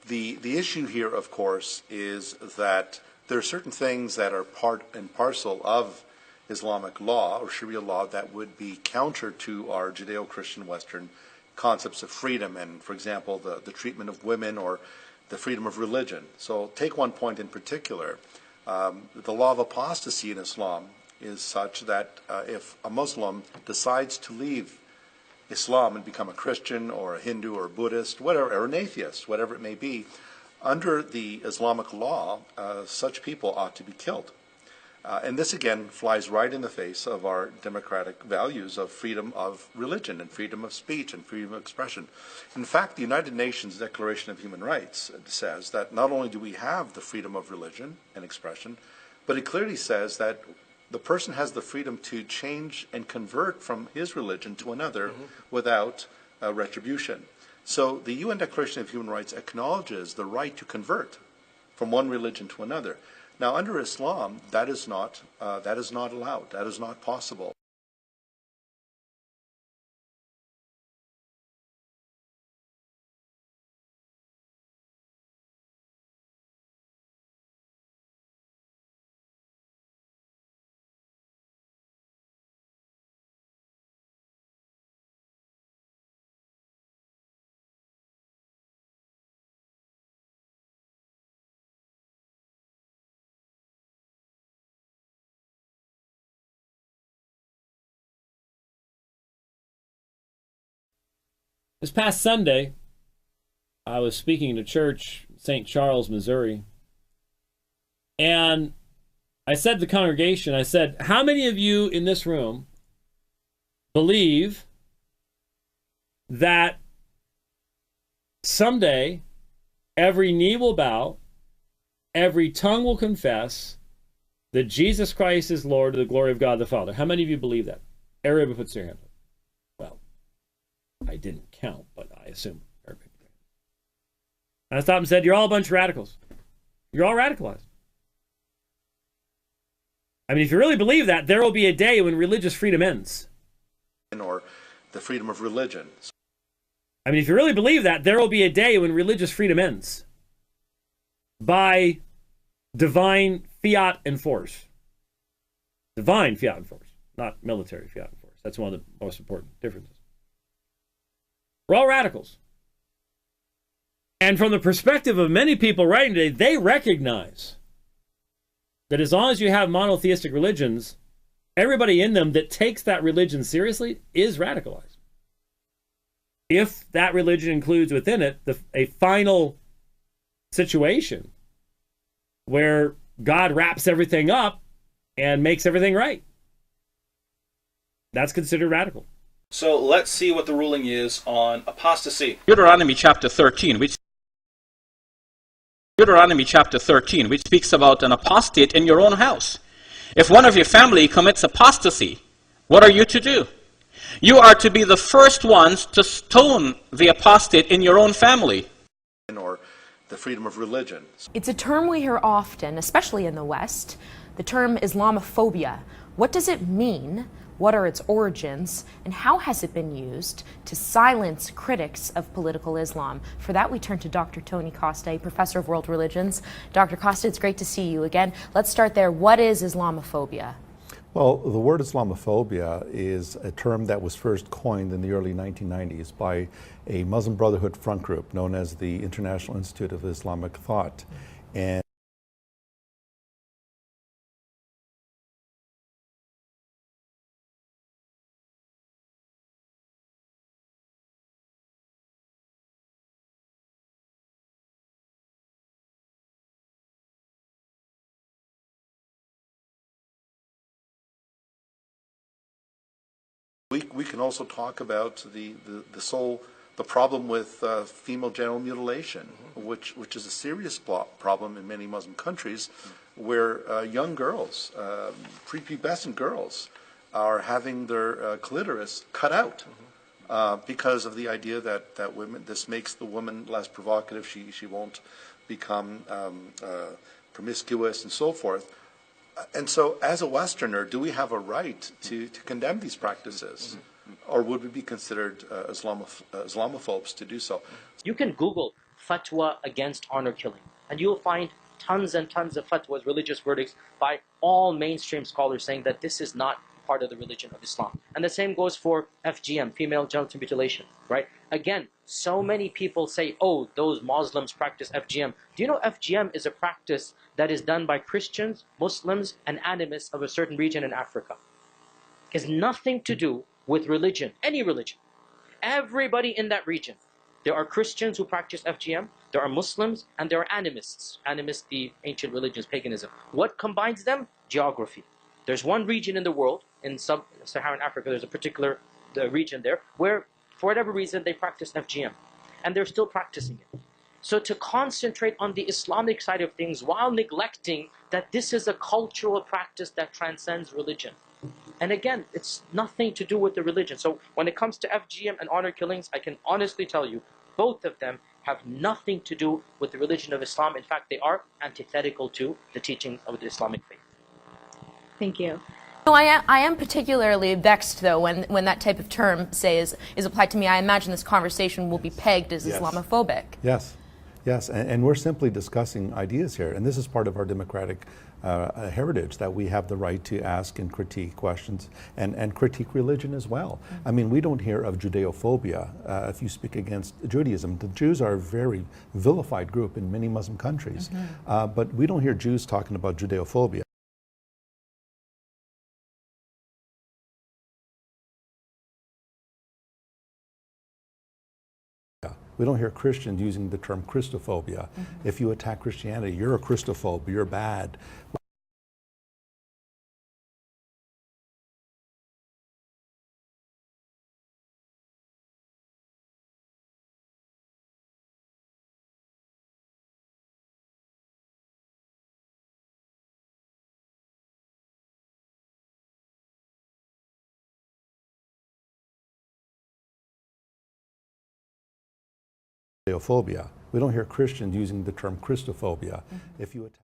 The issue here, of course, is that there are certain things that are part and parcel of Islamic law or Sharia law that would be counter to our Judeo-Christian Western concepts of freedom and, for example, the treatment of women or the freedom of religion. So take one point in particular. The law of apostasy in Islam is such that if a Muslim decides to leave Islam and become a Christian or a Hindu or a Buddhist, whatever, or an atheist, whatever it may be, under the Islamic law, such people ought to be killed. And this again flies right in the face of our democratic values of freedom of religion and freedom of speech and freedom of expression. In fact, the United Nations Declaration of Human Rights says that not only do we have the freedom of religion and expression, but it clearly says that the person has the freedom to change and convert from his religion to another without retribution. So the UN Declaration of Human Rights acknowledges the right to convert from one religion to another. Now, under Islam, that is not allowed. That is not possible. This past Sunday, I was speaking to church, St. Charles, Missouri, and I said to the congregation, I said, how many of you in this room believe that someday every knee will bow, every tongue will confess that Jesus Christ is Lord to the glory of God the Father? How many of you believe that? Everybody puts their hand up. Well, I didn't count, but I assume everybody. And I stopped and said, you're all a bunch of radicals. You're all radicalized. I mean, if you really believe that, there will be a day when religious freedom ends. Or the freedom of religion. I mean, if you really believe that, there will be a day when religious freedom ends by divine fiat and force. Divine fiat and force, not military fiat and force. That's one of the most important differences. We're all radicals. And from the perspective of many people writing today, they recognize that as long as you have monotheistic religions, everybody in them that takes that religion seriously is radicalized. If that religion includes within it a final situation where God wraps everything up and makes everything right, that's considered radical. So let's see what the ruling is on apostasy. Deuteronomy chapter 13, which speaks about an apostate in your own house. If one of your family commits apostasy, what are you to do? You are to be the first ones to stone the apostate in your own family. Or the freedom of religion. It's a term we hear often, especially in the West, the term Islamophobia. What does it mean? What are its origins, and how has it been used to silence critics of political Islam? For that, we turn to Dr. Tony Costa, a professor of world religions. Dr. Costa, it's great to see you again. Let's start there. What is Islamophobia? Well, the word Islamophobia is a term that was first coined in the early 1990s by a Muslim Brotherhood front group known as the International Institute of Islamic Thought. And we can also talk about the problem with female genital mutilation, which is a serious problem in many Muslim countries, where young girls, prepubescent girls, are having their clitoris cut out because of the idea that this makes the woman less provocative. She won't become promiscuous and so forth. And so, as a Westerner, do we have a right to condemn these practices? Or would we be considered Islamophobes to do so? You can Google fatwa against honor killing. And you'll find tons and tons of fatwas, religious verdicts, by all mainstream scholars saying that this is not part of the religion of Islam. And the same goes for FGM, female genital mutilation, right? Again, so many people say, oh, those Muslims practice FGM. Do you know FGM is a practice that is done by Christians, Muslims, and animists of a certain region in Africa? It has nothing to do with religion, any religion. Everybody in that region. There are Christians who practice FGM, there are Muslims, and there are animists. Animists, the ancient religions, paganism. What combines them? Geography. There's one region in the world, in sub-Saharan Africa, there's a particular region there, where, for whatever reason, they practice FGM. And they're still practicing it. So to concentrate on the Islamic side of things while neglecting that this is a cultural practice that transcends religion. And again, it's nothing to do with the religion. So when it comes to FGM and honor killings, I can honestly tell you, both of them have nothing to do with the religion of Islam. In fact, they are antithetical to the teachings of the Islamic faith. Thank you. No, I am particularly vexed, though, when that type of term, say, is applied to me. I imagine this conversation will be pegged as Islamophobic. Yes. Yes, and we're simply discussing ideas here, and this is part of our democratic heritage, that we have the right to ask and critique questions and critique religion as well. I mean, we don't hear of Judeophobia if you speak against Judaism. The Jews are a very vilified group in many Muslim countries, but we don't hear Jews talking about Judeophobia. We don't hear Christians using the term Christophobia. If you attack Christianity, you're a Christophobe, you're bad. Judeophobia. We don't hear Christians using the term Christophobia. If you attack